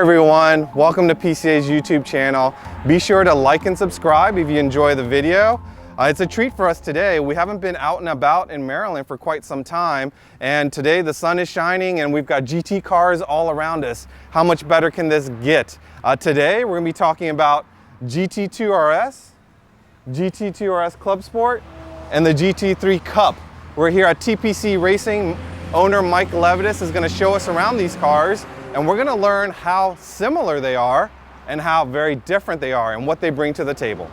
everyone, welcome to PCA's YouTube channel. Be sure to like and subscribe if you enjoy the video. It's a treat for us today. We haven't been out and about in Maryland for quite some time, and today the sun is shining and we've got GT cars all around us. How much better can this get? Today we're going to be talking about GT2 RS, GT2 RS Clubsport, and the GT3 Cup. We're here at TPC Racing. Owner Mike Levitas is going to show us around these cars, and we're going to learn how similar they are and how very different they are and what they bring to the table.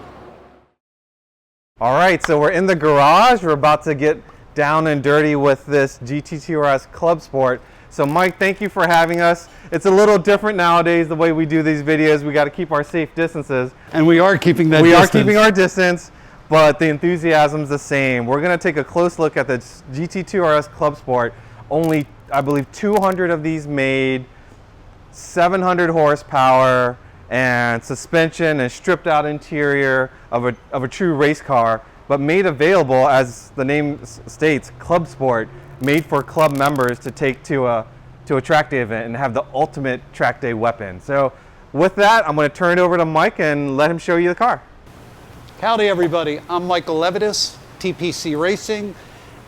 All right, so we're in the garage. We're about to get down and dirty with this GT2 RS Clubsport. So Mike, thank you for having us. It's a little different nowadays the way we do these videos. We got to keep our safe distances. And we are keeping that distance. We are keeping our distance, but the enthusiasm's the same. We're going to take a close look at the GT2 RS Clubsport. Only, I believe, 200 of these made, 700 horsepower, and suspension and stripped out interior of a true race car, but made available, as the name states, Clubsport, made for club members to take to a track day event and have the ultimate track day weapon. So with that, I'm going to turn it over to Mike and let him show you the car. Howdy everybody, I'm Michael Levitas, TPC Racing,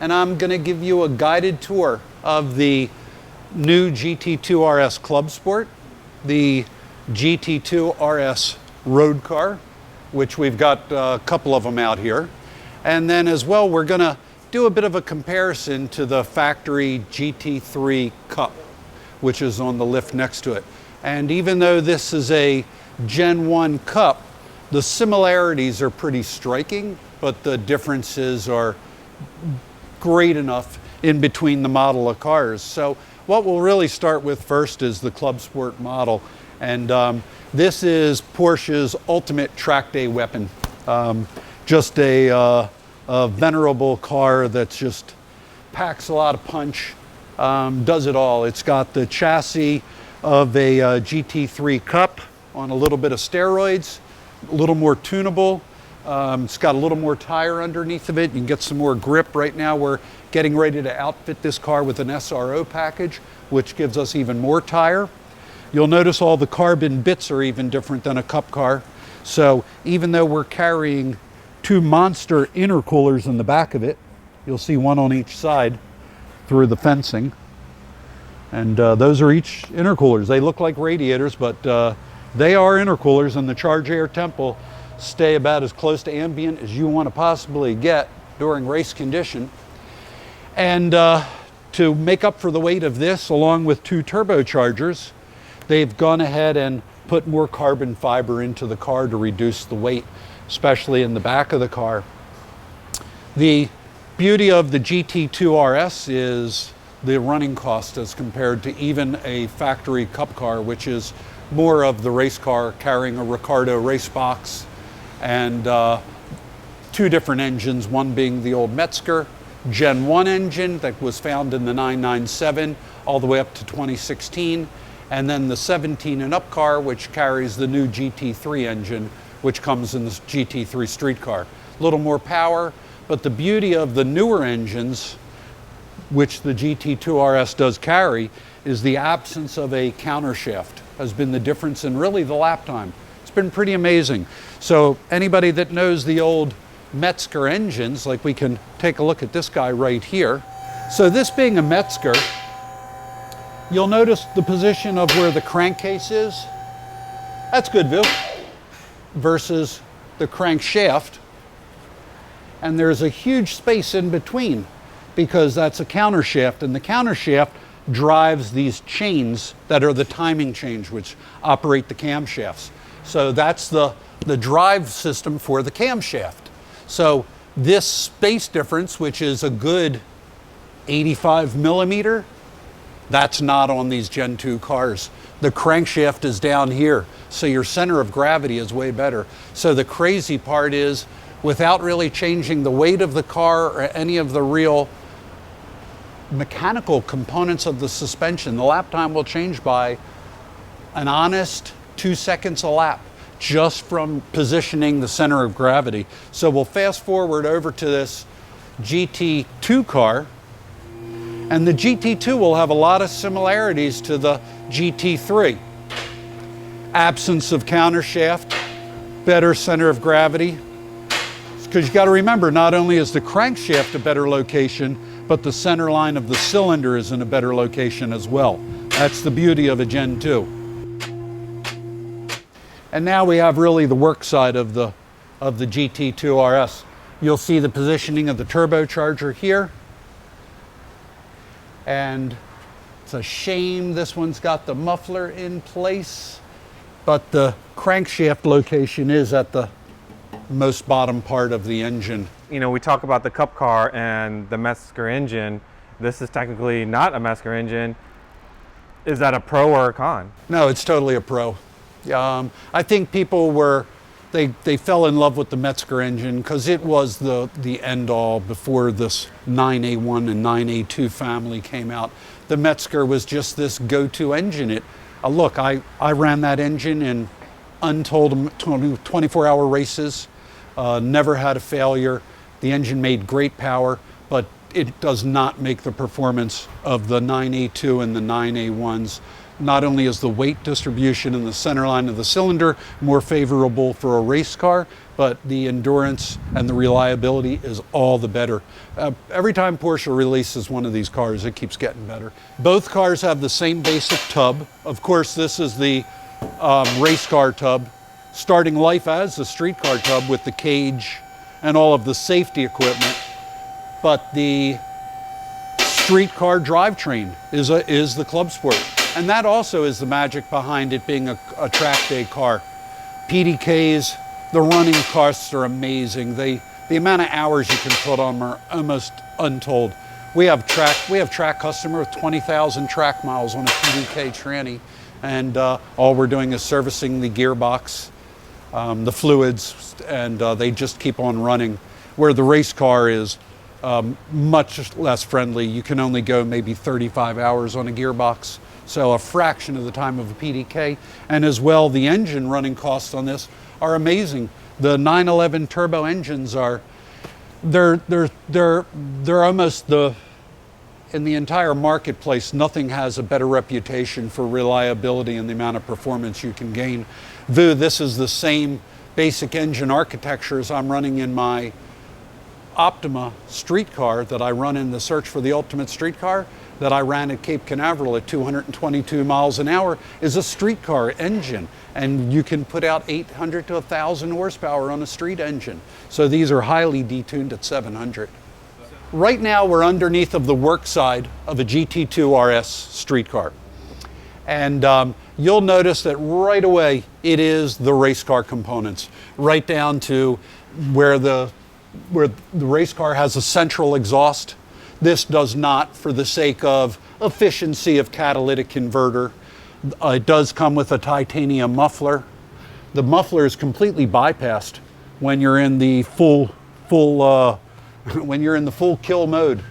and I'm going to give you a guided tour of the new GT2 RS Clubsport, the GT2 RS road car, which we've got a couple of them out here. And then as well, we're going to do a bit of a comparison to the factory GT3 Cup, which is on the lift next to it. And even though this is a Gen 1 Cup, the similarities are pretty striking, but the differences are great enough in between the model of cars. So what we'll really start with first is the Clubsport model. And this is Porsche's ultimate track day weapon. Just a venerable car that just packs a lot of punch, does it all. It's got the chassis of a GT3 Cup on a little bit of steroids, a little more tunable. It's got a little more tire underneath of it. You can get some more grip. Right now we're getting ready to outfit this car with an SRO package, which gives us even more tire. You'll notice all the carbon bits are even different than a Cup car. So even though we're carrying two monster intercoolers in the back of it, you'll see one on each side through the fencing. And those are each intercoolers. They look like radiators, but they are intercoolers, and the charge air temp will stay about as close to ambient as you want to possibly get during race condition. And to make up for the weight of this, along with two turbochargers, they've gone ahead and put more carbon fiber into the car to reduce the weight, especially in the back of the car. The beauty of the GT2 RS is the running cost as compared to even a factory Cup car, which is more of the race car carrying a Ricardo race box and two different engines, one being the old Metzger Gen 1 engine that was found in the 997 all the way up to 2016, and then the 17 and up car, which carries the new GT3 engine, which comes in the GT3 street car. A little more power, but the beauty of the newer engines, which the GT2 RS does carry, is the absence of a countershaft has been the difference in really the lap time. It's been pretty amazing. So anybody that knows the old Metzger engines, like we can take a look at this guy right here. So this being a Metzger, you'll notice the position of where the crankcase is. That's good view. Versus the crankshaft. And there's a huge space in between because that's a countershaft, and the countershaft drives these chains that are the timing chains which operate the camshafts. So that's the drive system for the camshaft. So this space difference, which is a good 85 millimeter, that's not on these Gen 2 cars. The crankshaft is down here, so your center of gravity is way better. So the crazy part is, without really changing the weight of the car or any of the real mechanical components of the suspension, the lap time will change by an honest 2 seconds a lap just from positioning the center of gravity. So we'll fast forward over to this GT2 car, and the GT2 will have a lot of similarities to the GT3. absence of countershaft, better center of gravity. Because you got to remember, not only is the crankshaft a better location, but the center line of the cylinder is in a better location as well. That's the beauty of a Gen 2. And now we have really the work side of the GT2 RS. You'll see the positioning of the turbocharger here. And it's a shame this one's got the muffler in place, but the crankshaft location is at the most bottom part of the engine. You know, we talk about the Cup car and the Metzger engine. This is technically not a Metzger engine. Is that a pro or a con? No, it's totally a pro. I think people they fell in love with the Metzger engine because it was the end all before this 9A1 and 9A2 family came out. The Metzger was just this go-to engine. Look, I ran that engine in untold 24-hour races, never had a failure. The engine made great power, but it does not make the performance of the 9A2 and the 9A1s. Not only is the weight distribution in the center line of the cylinder more favorable for a race car, but the endurance and the reliability is all the better. Every time Porsche releases one of these cars, it keeps getting better. Both cars have the same basic tub. Of course, this is the race car tub, starting life as the street car tub with the cage and all of the safety equipment. But the street car drivetrain is the Clubsport. And that also is the magic behind it being a track day car. PDKs, the running costs are amazing. The amount of hours you can put on them are almost untold. We have track customer with 20,000 track miles on a PDK tranny, and all we're doing is servicing the gearbox, the fluids, and they just keep on running. Where the race car is much less friendly. You can only go maybe 35 hours on a gearbox. So a fraction of the time of a PDK. And as well, the engine running costs on this are amazing. The 911 turbo engines they're almost in the entire marketplace, nothing has a better reputation for reliability and the amount of performance you can gain. This is the same basic engine architecture as I'm running in my Optima street car that I run in the Search for the Ultimate Street Car that I ran at Cape Canaveral at 222 miles an hour is a street car engine, and you can put out 800 to 1,000 horsepower on a street engine. So these are highly detuned at 700. Right now we're underneath of the work side of a GT2 RS street car. And you'll notice that right away it is the race car components, right down to where the race car has a central exhaust. This does not, for the sake of efficiency of catalytic converter. It does come with a titanium muffler. The muffler is completely bypassed when you're in the full kill mode.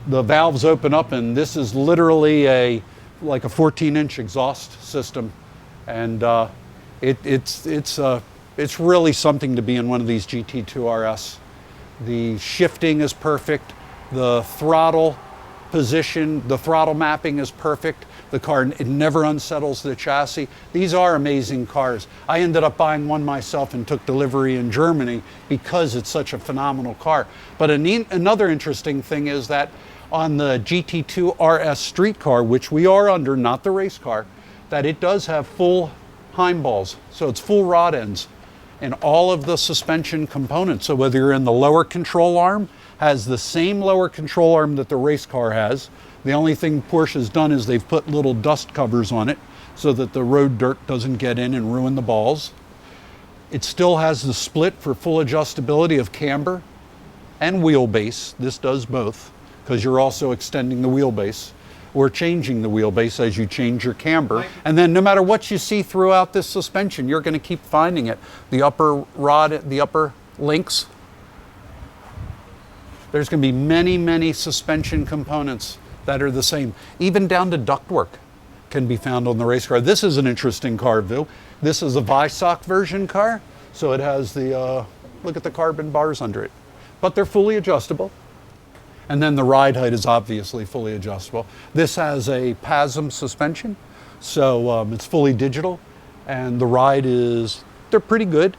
The valves open up, and this is literally like a 14-inch exhaust system, and it's really something to be in one of these GT2 RS. The shifting is perfect. The throttle position, the throttle mapping is perfect. The car, it never unsettles the chassis. These are amazing cars. I ended up buying one myself and took delivery in Germany because it's such a phenomenal car. But another interesting thing is that on the GT2 RS street car, which we are under, not the race car, that it does have full hindballs. So it's full rod ends in all of the suspension components. So whether you're in the lower control arm, has the same lower control arm that the race car has. The only thing Porsche's done is they've put little dust covers on it so that the road dirt doesn't get in and ruin the balls. It still has the split for full adjustability of camber and wheelbase. This does both, because you're also extending the wheelbase or changing the wheelbase as you change your camber. And then no matter what you see throughout this suspension, you're going to keep finding it. The upper rod, the upper links, there's going to be many, many suspension components that are the same. Even down to ductwork can be found on the race car. This is an interesting car, Vu. This is a Visoc version car, so it has the, look at the carbon bars under it. But they're fully adjustable. And then the ride height is obviously fully adjustable. This has a PASM suspension, so it's fully digital. and the ride they're pretty good.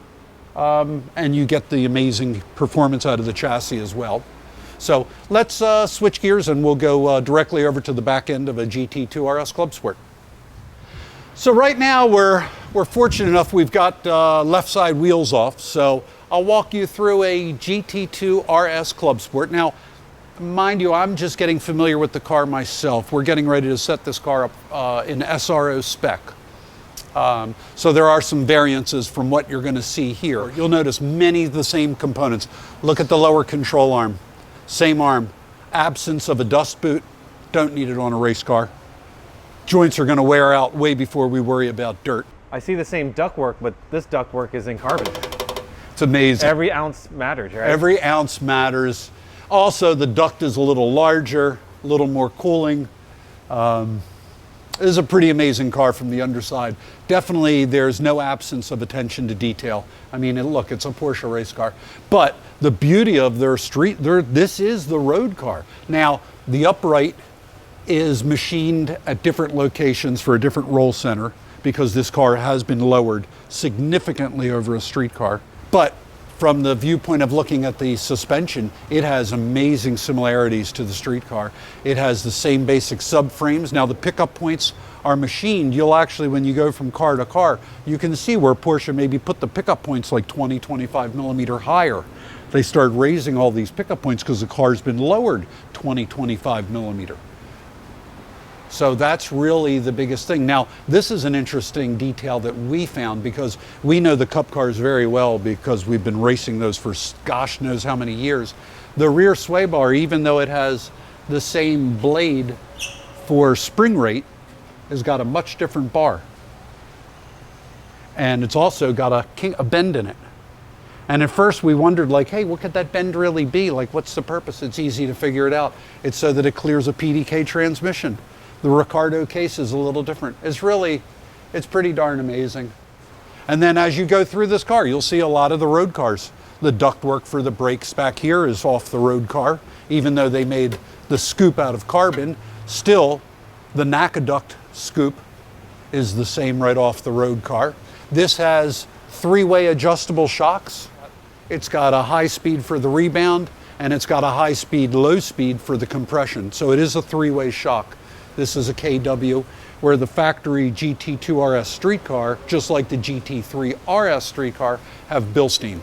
And you get the amazing performance out of the chassis as well. So let's switch gears and we'll go directly over to the back end of a GT2 RS Clubsport. So right now we're fortunate enough we've got left side wheels off. So I'll walk you through a GT2 RS Clubsport. Now, mind you, I'm just getting familiar with the car myself. We're getting ready to set this car up in SRO spec. So there are some variances from what you're going to see here. You'll notice many of the same components. Look at the lower control arm. Same arm. Absence of a dust boot. Don't need it on a race car. Joints are going to wear out way before we worry about dirt. I see the same ductwork, but this ductwork is in carbon. It's amazing. Every ounce matters, right? Every ounce matters. Also, the duct is a little larger, a little more cooling. This is a pretty amazing car from the underside. Definitely, there's no absence of attention to detail. I mean, look, it's a Porsche race car. But the beauty of this is the road car. Now, the upright is machined at different locations for a different roll center because this car has been lowered significantly over a street car. But from the viewpoint of looking at the suspension, it has amazing similarities to the street car. It has the same basic subframes. Now the pickup points are machined. You'll actually, when you go from car to car, you can see where Porsche maybe put the pickup points like 20, 25 millimeter higher. They start raising all these pickup points because the car's been lowered 20, 25 millimeter. So that's really the biggest thing. Now, this is an interesting detail that we found because we know the Cup cars very well because we've been racing those for gosh knows how many years. The rear sway bar, even though it has the same blade for spring rate, has got a much different bar. And it's also got a bend in it. And at first we wondered like, hey, what could that bend really be? Like, what's the purpose? It's easy to figure it out. It's so that it clears a PDK transmission. The Ricardo case is a little different. It's pretty darn amazing. And then as you go through this car, you'll see a lot of the road cars. The ductwork for the brakes back here is off the road car. Even though they made the scoop out of carbon, still the NACA duct scoop is the same right off the road car. This has three-way adjustable shocks. It's got a high speed for the rebound, and it's got a high speed, low speed for the compression. So it is a three-way shock. This is a KW, where the factory GT2 RS street car, just like the GT3 RS street car, have Bilstein.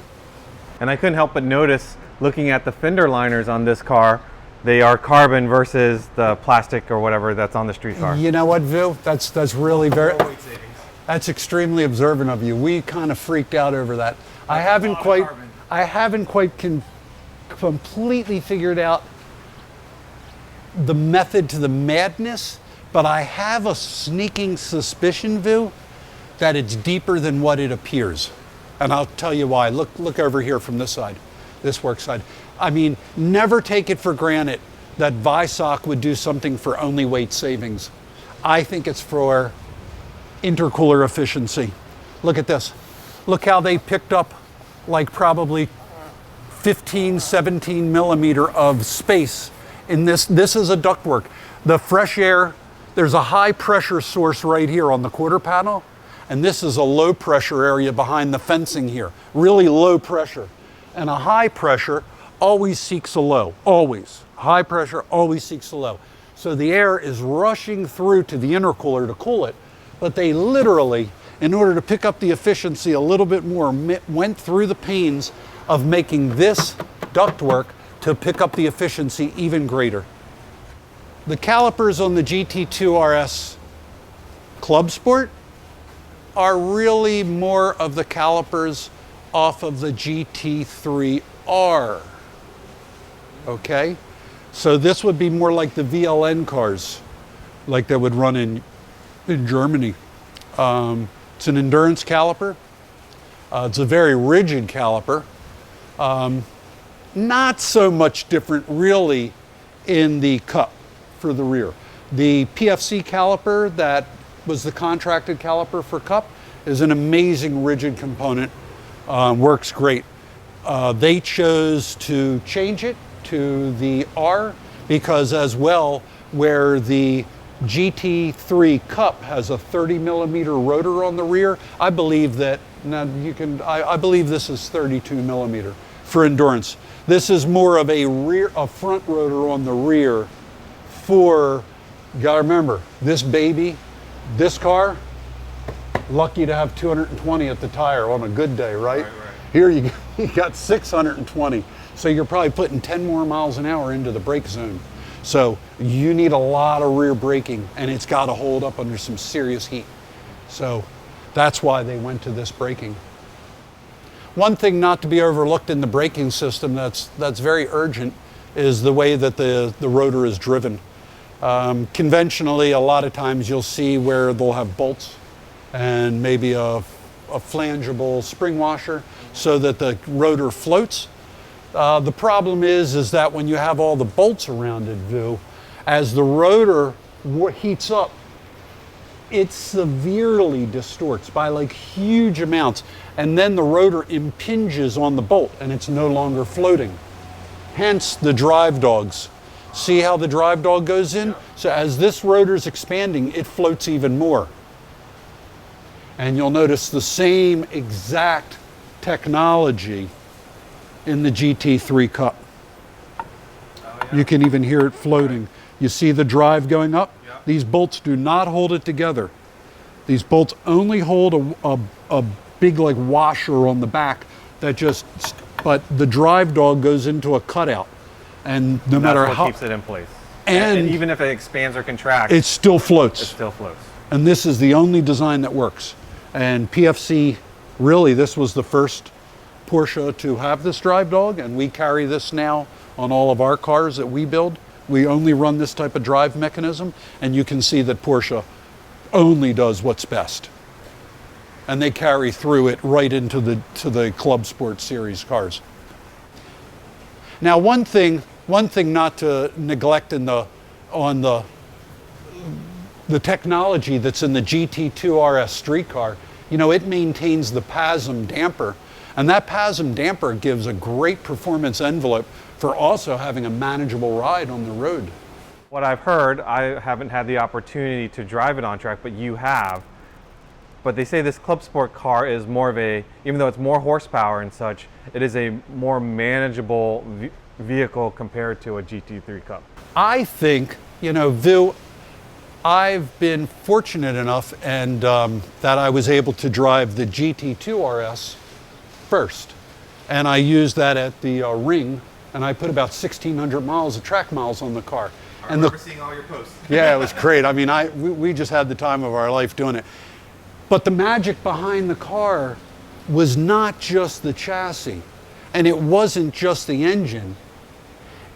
And I couldn't help but notice, looking at the fender liners on this car, they are carbon versus the plastic or whatever that's on the street car. You know what, Vu? That's really that's extremely observant of you. We kind of freaked out over that. I haven't quite completely figured out the method to the madness, but I have a sneaking suspicion, Vu, that it's deeper than what it appears. And I'll tell you why. Look over here from this side, this work side. I mean, never take it for granted that Visoc would do something for only weight savings. I think it's for intercooler efficiency. Look at this. Look how they picked up like probably 15, 17 millimeter of space in this. This is a ductwork. The fresh air, there's a high pressure source right here on the quarter panel, and this is a low pressure area behind the fencing here. Really low pressure. And a high pressure always seeks a low, always. High pressure always seeks a low. So the air is rushing through to the intercooler to cool it, but they literally, in order to pick up the efficiency a little bit more, went through the pains of making this ductwork to pick up the efficiency even greater. The calipers on the GT2 RS Clubsport are really more of the calipers off of the GT3R. Okay? So this would be more like the VLN cars, like that would run in Germany. It's an endurance caliper. It's a very rigid caliper. Not so much different really in the Cup for the rear. The PFC caliper that was the contracted caliper for Cup is an amazing rigid component, works great. They chose to change it to the R because as well where the GT3 Cup has a 30 millimeter rotor on the rear. I believe that, now I believe this is 32 millimeter for endurance. This is more of a front rotor on the rear for, you gotta remember, this baby, this car, lucky to have 220 at the tire on a good day, right? Here you got 620. So you're probably putting 10 more miles an hour into the brake zone. So you need a lot of rear braking, and it's got to hold up under some serious heat. So that's why they went to this braking. One thing not to be overlooked in the braking system that's very urgent is the way that the rotor is driven. Conventionally, a lot of times you'll see where they'll have bolts and maybe a flangeable spring washer so that the rotor floats. The problem is that when you have all the bolts around it, as the rotor heats up, it severely distorts by like huge amounts, and then the rotor impinges on the bolt and it's no longer floating. Hence the drive dogs. See how the drive dog goes in? So as this rotor is expanding, it floats even more. And you'll notice the same exact technology in the GT3 Cup. Oh, yeah. You can even hear it floating. You see the drive going up? Yeah. These bolts do not hold it together. These bolts only hold a big like washer on the back that just, but the drive dog goes into a cutout. And no matter how, keeps it in place. And even if it expands or contracts, it still floats. It still floats. And this is the only design that works. And PFC, really, this was the first Porsche to have this drive dog, and we carry this now on all of our cars that we build. We only run this type of drive mechanism, and you can see that Porsche only does what's best. And they carry through it right into the Clubsport series cars. Now, one thing not to neglect on the technology that's in the GT2 RS street car, you know, it maintains the PASM damper. And that PASM damper gives a great performance envelope for also having a manageable ride on the road. What I've heard, I haven't had the opportunity to drive it on track, but you have. But they say this Clubsport car is more of a, even though it's more horsepower and such, it is a more manageable vehicle compared to a GT3 Cup. I think, you know, I've been fortunate enough and that I was able to drive the GT2 RS first. And I used that at the ring, and I put about 1,600 miles of track miles on the car. I remember seeing all your posts. Yeah, it was great. I mean, we just had the time of our life doing it. But the magic behind the car was not just the chassis, and it wasn't just the engine.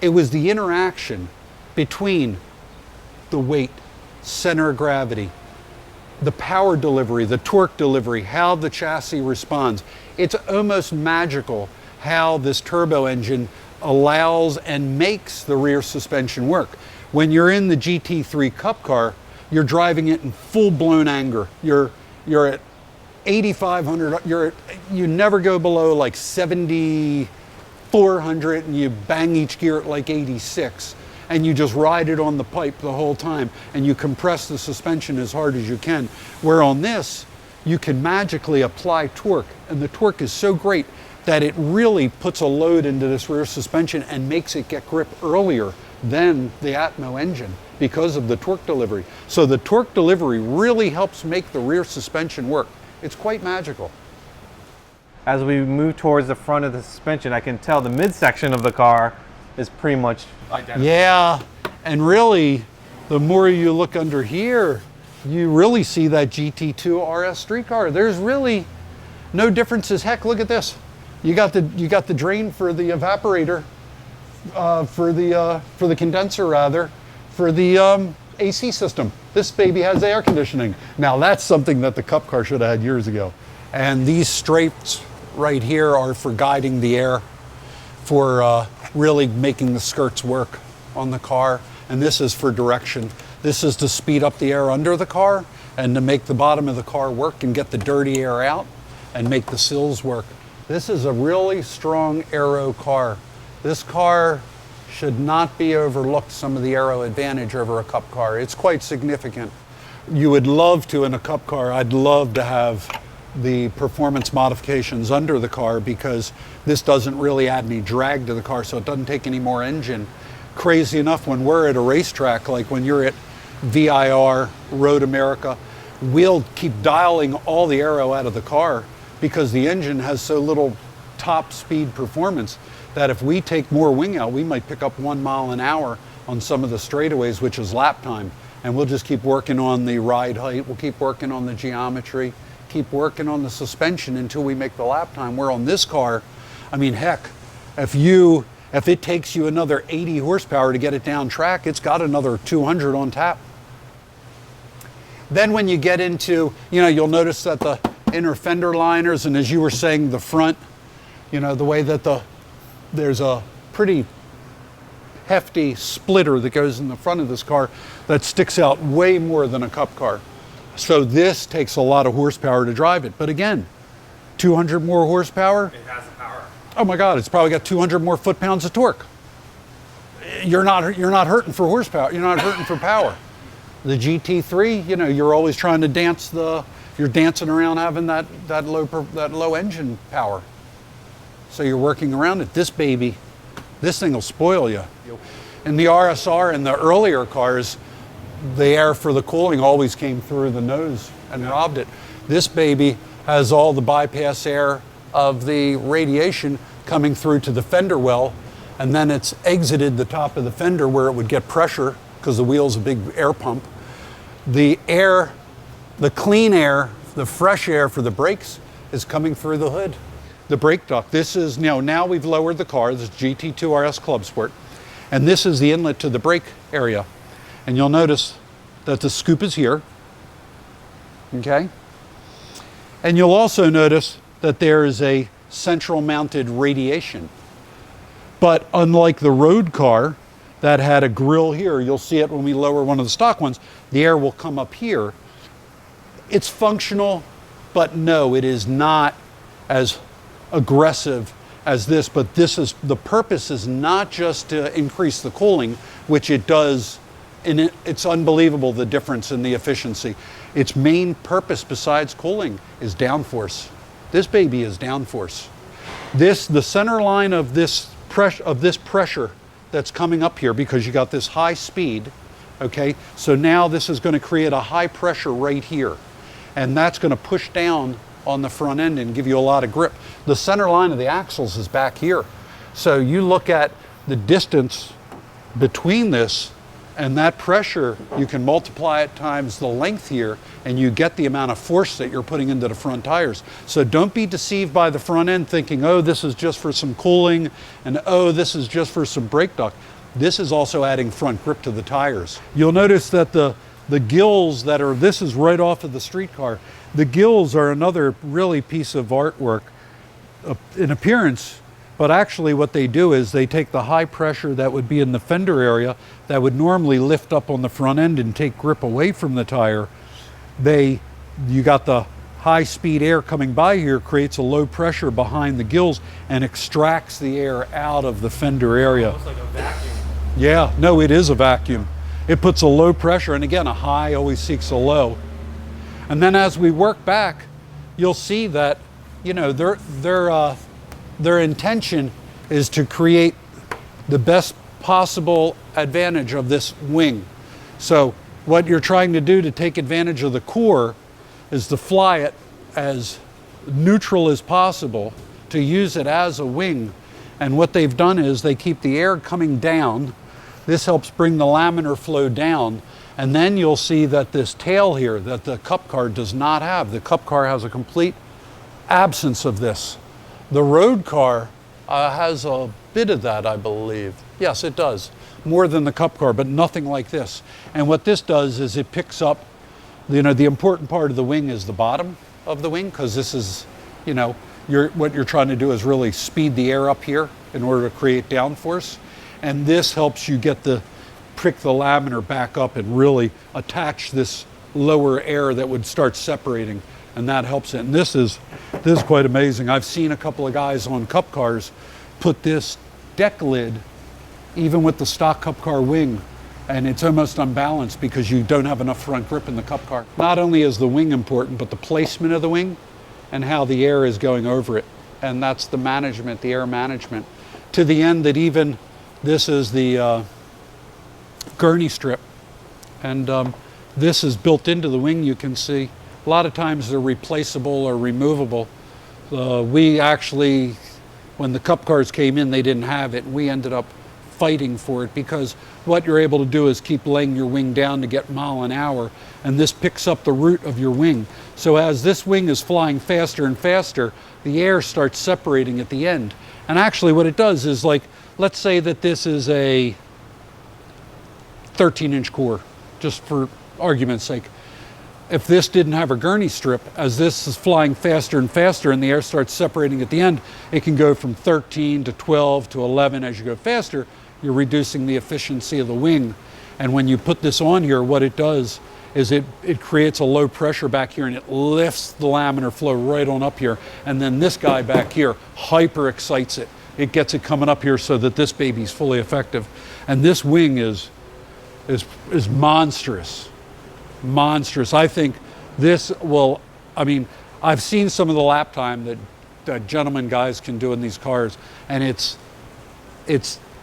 It was the interaction between the weight, center of gravity, the power delivery, the torque delivery, how the chassis responds. It's almost magical how this turbo engine allows and makes the rear suspension work. When you're in the GT3 Cup car, you're driving it in full-blown anger. You're at 8,500, you never go below like 7,400, and you bang each gear at like 86. And you just ride it on the pipe the whole time, and you compress the suspension as hard as you can. Where on this, you can magically apply torque, and the torque is so great that it really puts a load into this rear suspension and makes it get grip earlier than the Atmo engine because of the torque delivery. So the torque delivery really helps make the rear suspension work. It's quite magical. As we move towards the front of the suspension, I can tell the midsection of the car is pretty much identical. Yeah, and really, the more you look under here, you really see that GT2 RS street car. There's really no differences. Heck, look at this. You got the drain for the evaporator, for the condenser rather, for the AC system. This baby has air conditioning. Now that's something that the Cup car should have had years ago. And these strapes right here are for guiding the air, for really making the skirts work on the car. And this is for direction. This is to speed up the air under the car and to make the bottom of the car work and get the dirty air out and make the sills work. This is a really strong Aero car. This car should not be overlooked, some of the aero advantage over a Cup car. It's quite significant. You would love to, in a Cup car, I'd love to have the performance modifications under the car, because this doesn't really add any drag to the car, so it doesn't take any more engine. Crazy enough, when we're at a racetrack, like when you're at VIR, Road America, we'll keep dialing all the aero out of the car because the engine has so little top speed performance that if we take more wing out, we might pick up 1 mile an hour on some of the straightaways, which is lap time. And we'll just keep working on the ride height, we'll keep working on the geometry, keep working on the suspension until we make the lap time. Where on this car, I mean, heck, if it takes you another 80 horsepower to get it down track, it's got another 200 on tap. Then when you get into, you'll notice that the inner fender liners, and as you were saying, the front, the way that there's a pretty hefty splitter that goes in the front of this car that sticks out way more than a Cup car. So this takes a lot of horsepower to drive it. But again, 200 more horsepower. It has the power. Oh my God, it's probably got 200 more foot-pounds of torque. You're not hurting for horsepower. You're not hurting for power. The GT3, you're always trying to you're dancing around having that low engine power. So you're working around it. This baby, this thing will spoil you. In the RSR and the earlier cars, the air for the cooling always came through the nose and robbed it. This baby has all the bypass air of the radiation coming through to the fender well, and then it's exited the top of the fender where it would get pressure because the wheel's a big air pump. The air, the clean air, the fresh air for the brakes is coming through the hood. The brake duct, this is, now we've lowered the car, this is GT2 RS Clubsport, and this is the inlet to the brake area. And you'll notice that the scoop is here, okay? And you'll also notice that there is a central mounted radiation. But unlike the road car that had a grill here, you'll see it when we lower one of the stock ones, the air will come up here. It's functional, but no, it is not as aggressive as this, but the purpose is not just to increase the cooling, which it does, and it's unbelievable the difference in the efficiency. Its main purpose besides cooling is downforce. This baby is downforce. The center line of this pressure that's coming up here, because you got this high speed, okay? So now this is going to create a high pressure right here, and that's going to push down on the front end and give you a lot of grip. The center line of the axles is back here. So you look at the distance between this and that pressure, you can multiply it times the length here, and you get the amount of force that you're putting into the front tires. So don't be deceived by the front end thinking, oh, this is just for some cooling, and oh, this is just for some brake duct. This is also adding front grip to the tires. You'll notice that the gills this is right off of the street car. The gills are another really piece of artwork in appearance, but actually what they do is they take the high pressure that would be in the fender area that would normally lift up on the front end and take grip away from the tire. You got the high speed air coming by here, creates a low pressure behind the gills and extracts the air out of the fender area. Almost like a vacuum. Yeah, no, it is a vacuum. It puts a low pressure, and again, a high always seeks a low. And then as we work back, you'll see that, their intention is to create the best possible advantage of this wing. So what you're trying to do to take advantage of the core is to fly it as neutral as possible, to use it as a wing. And what they've done is they keep the air coming down. This helps bring the laminar flow down. And then you'll see that this tail here that the Cup car does not have. The Cup car has a complete absence of this. The road car has a bit of that, I believe. Yes, it does. More than the Cup car, but nothing like this. And what this does is it picks up, the important part of the wing is the bottom of the wing, because this is, what you're trying to do is really speed the air up here in order to create downforce. And this helps you prick the laminar back up and really attach this lower air that would start separating, and that helps it. And this is quite amazing. I've seen a couple of guys on Cup cars put this deck lid even with the stock Cup car wing, and it's almost unbalanced because you don't have enough front grip in the Cup car. Not only is the wing important, but the placement of the wing and how the air is going over it. And that's the management, the air management, to the end that even this is the Gurney strip. And this is built into the wing, you can see. A lot of times they're replaceable or removable. We actually, when the Cup cars came in, they didn't have it. We ended up fighting for it because what you're able to do is keep laying your wing down to get mile an hour, and this picks up the root of your wing. So as this wing is flying faster and faster, the air starts separating at the end. And actually what it does is, like, let's say that this is a 13-inch core, just for argument's sake. If this didn't have a Gurney strip, as this is flying faster and faster and the air starts separating at the end, it can go from 13 to 12 to 11. As you go faster, you're reducing the efficiency of the wing. And when you put this on here, what it does is it creates a low pressure back here, and it lifts the laminar flow right on up here. And then this guy back here hyper excites it. It gets it coming up here so that this baby's fully effective. And this wing is monstrous. Monstrous. I think this will, I mean, I've seen some of the lap time that gentlemen guys can do in these cars, and it's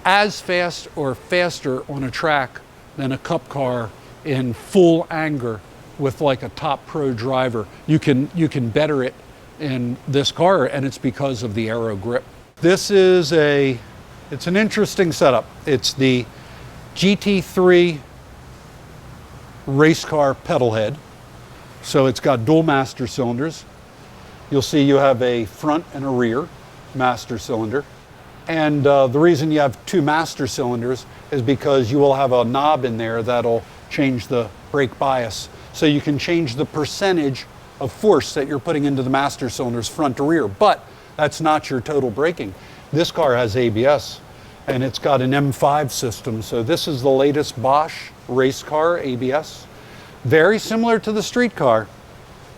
as fast or faster on a track than a Cup car in full anger with like a top pro driver. You can better it in this car, and it's because of the Aero grip. This is it's an interesting setup. It's the GT3 race car pedal head. So it's got dual master cylinders. You'll see you have a front and a rear master cylinder. And the reason you have two master cylinders is because you will have a knob in there that'll change the brake bias. So you can change the percentage of force that you're putting into the master cylinders front to rear, but that's not your total braking. This car has ABS, and it's got an M5 system. So this is the latest Bosch race car ABS. Very similar to the street car,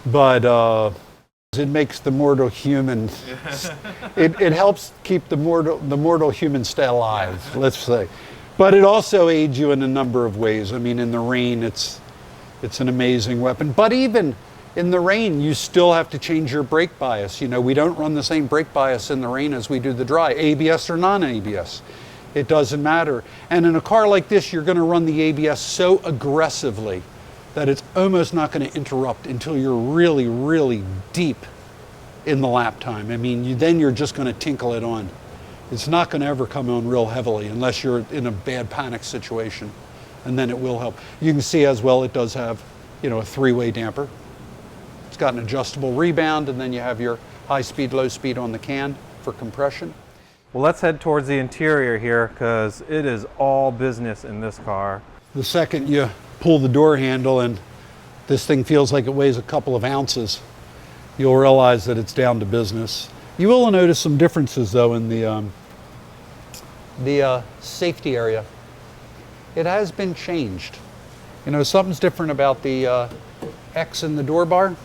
but it makes the mortal human, it helps keep the mortal human stay alive, let's say. But it also aids you in a number of ways. I mean, in the rain, it's an amazing weapon. But even in the rain, you still have to change your brake bias. You know, we don't run the same brake bias in the rain as we do the dry, ABS or non-ABS. It doesn't matter. And in a car like this, you're going to run the ABS so aggressively that it's almost not going to interrupt until you're really, really deep in the lap time. I mean, then you're just going to tinkle it on. It's not going to ever come on real heavily unless you're in a bad panic situation, and then it will help. You can see as well it does have, you know, a three-way damper. It's got an adjustable rebound, and then you have your high speed, low speed on the can for compression. Well, let's head towards the interior here because it is all business in this car. The second you pull the door handle and this thing feels like it weighs a couple of ounces, you'll realize that it's down to business. You will notice some differences though in the safety area. It has been changed. You know, something's different about the X in the door bar.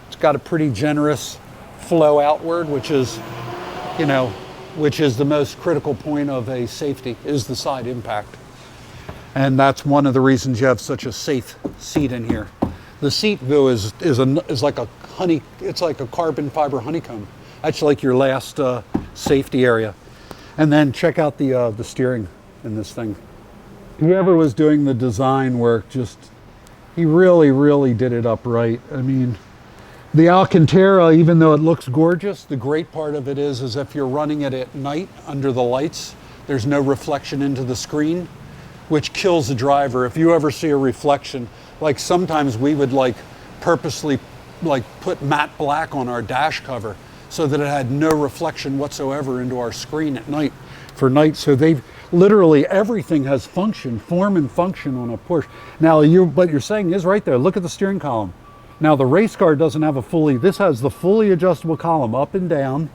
It's got a pretty generous flow outward, which is, you know, which is the most critical point of a safety, is the side impact. And that's one of the reasons you have such a safe seat in here. The seat though is like a it's like a carbon fiber honeycomb. That's like your last safety area. And then check out the steering in this thing. Whoever was doing the design work, he really, really did it up right. I mean, the Alcantara, even though it looks gorgeous, the great part of it is if you're running it at night under the lights, there's no reflection into the screen, which kills the driver. If you ever see a reflection, like sometimes we would like purposely like put matte black on our dash cover so that it had no reflection whatsoever into our screen at night for night. So they've literally, everything has function, form and function on a Porsche. Now, what you're saying is right there. Look at the steering column. Now the race car doesn't have this has the fully adjustable column up and down,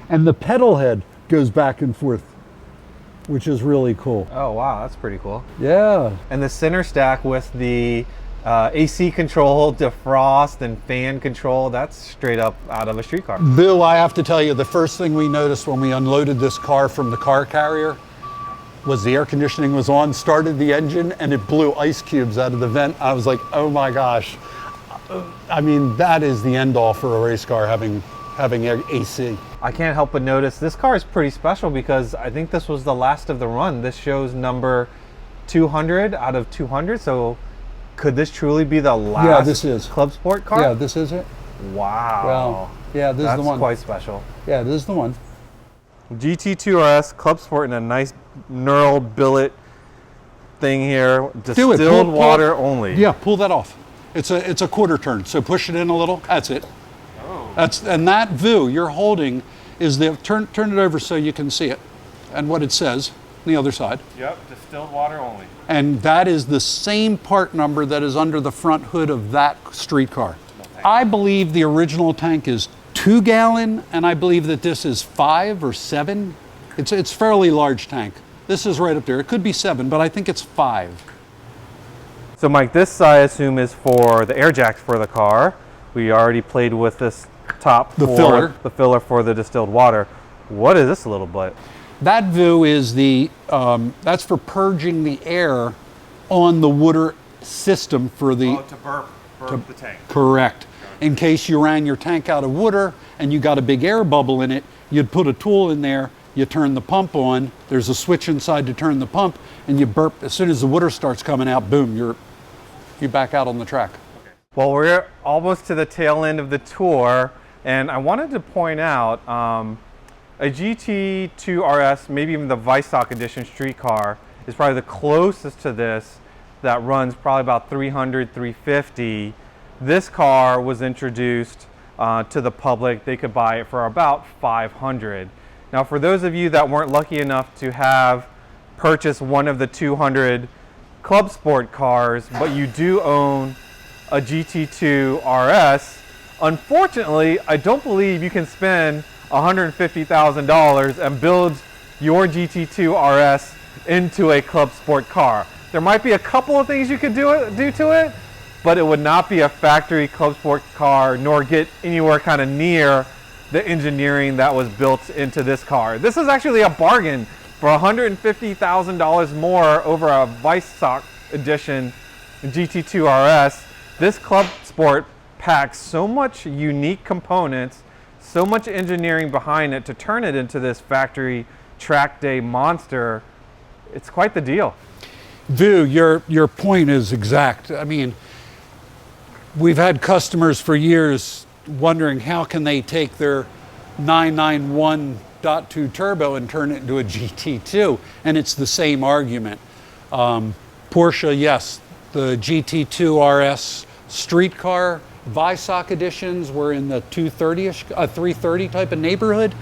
and the pedal head goes back and forth, which is really cool. Oh wow, that's pretty cool. Yeah. And the center stack with the AC control, defrost, and fan control, that's straight up out of a street car. Bill, I have to tell you, the first thing we noticed when we unloaded this car from the car carrier was the air conditioning was on, started the engine, and it blew ice cubes out of the vent. I was like, oh my gosh. I mean, that is the end all for a race car, having AC. I can't help but notice this car is pretty special because I think this was the last of the run. This shows number 200 out of 200. So could this truly be the last Yeah, this is. Clubsport car? Yeah, this is it. Wow. Well, yeah, this is the one. That's quite special. Yeah, this is the one. GT2 RS Clubsport in a nice knurl billet thing here. Do it. Distilled Pull water it. only. Yeah, pull that off. It's a quarter turn, so push it in a little. That's it. Oh. And that view you're holding is the turn it over so you can see it, and what it says on the other side. Yep, distilled water only. And that is the same part number that is under the front hood of that street car. I believe the original tank is 2 gallon, and I believe that this is 5 or 7. It's fairly large tank. This is right up there. It could be 7, but I think it's 5. So Mike, this I assume is for the air jacks for the car. We already played with this top The for filler. the filler for the distilled water. What is this little bit? That view is that's for purging the air on the water system for the... to burp the tank. Correct. In case you ran your tank out of water and you got a big air bubble in it, you'd put a tool in there, you turn the pump on, there's a switch inside to turn the pump, and you burp. As soon as the water starts coming out, boom, you back out on the track. Well, we're almost to the tail end of the tour, and I wanted to point out a GT2 RS, maybe even the Vicestock edition street car, is probably the closest to this that runs probably about 300, 350. This car was introduced to the public. They could buy it for about 500. Now, for those of you that weren't lucky enough to have purchased one of the 200 Clubsport cars, but you do own a GT2 RS, unfortunately, I don't believe you can spend $150,000 and build your GT2 RS into a Clubsport car. There might be a couple of things you could do to it, but it would not be a factory Clubsport car, nor get anywhere kind of near the engineering that was built into this car. This is actually a bargain for $150,000 more over a Vicestock edition GT2 RS. This Clubsport packs so much unique components, so much engineering behind it to turn it into this factory track day monster. It's quite the deal. Vu, your point is exact. I mean, we've had customers for years wondering how can they take their 991.2 turbo and turn it into a GT2, and it's the same argument. Porsche, yes, the GT2 RS street car Vicestock editions were in the 230-ish, 330 type of neighborhood,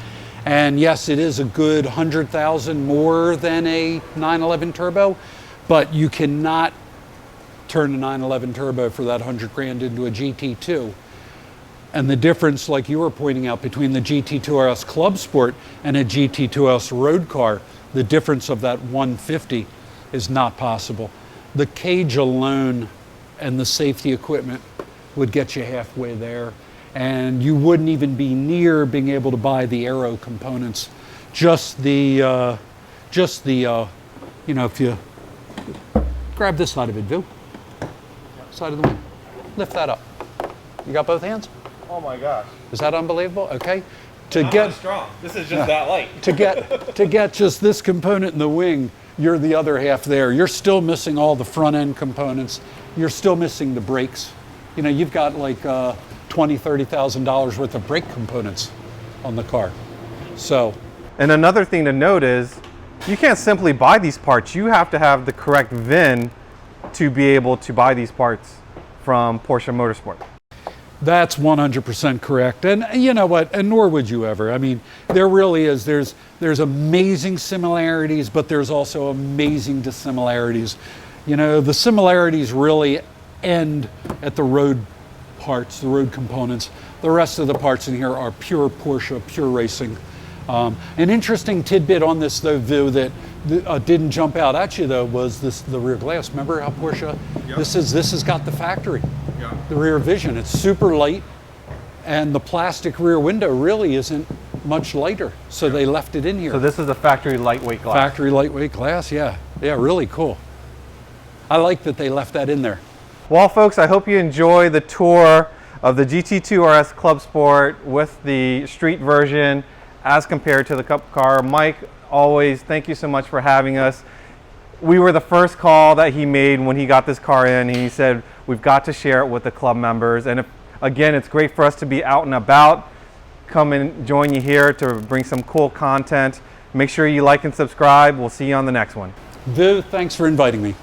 and yes, it is a good 100,000 more than a 911 turbo, but you cannot turn a 911 turbo for that 100 grand into a GT2. And the difference, like you were pointing out, between the GT2 RS Clubsport and a GT2 RS road car, the difference of that 150 is not possible. The cage alone and the safety equipment would get you halfway there, and you wouldn't even be near being able to buy the Aero components. Just the you know, if you grab this side of it, Vu, side of the wing, lift that up. You got both hands? Oh my gosh. Is that unbelievable? Okay. Not that strong. This is just that light. to get just this component in the wing, you're the other half there. You're still missing all the front end components. You're still missing the brakes. You know, you've got like $20,000, $30,000 worth of brake components on the car. So. And another thing to note is you can't simply buy these parts. You have to have the correct VIN to be able to buy these parts from Porsche Motorsport. That's 100% correct. And you know what, and nor would you ever. I mean, there really is, there's amazing similarities, but there's also amazing dissimilarities. You know, the similarities really end at the road parts, the road components. The rest of the parts in here are pure Porsche, pure racing. An interesting tidbit on this though, Vu, that didn't jump out at you though, was the rear glass. Remember how Porsche, yep. This has got the factory. The rear vision, it's super light, and the plastic rear window really isn't much lighter, so they left it in here. So this is a factory lightweight glass. Factory lightweight glass, yeah. Yeah, really cool. I like that they left that in there. Well, folks, I hope you enjoy the tour of the GT2 RS Clubsport with the street version as compared to the Cup car. Mike, always, thank you so much for having us. We were the first call that he made when he got this car in. He said, we've got to share it with the club members. And again, it's great for us to be out and about. Come and join you here to bring some cool content. Make sure you like and subscribe. We'll see you on the next one. Viv, thanks for inviting me.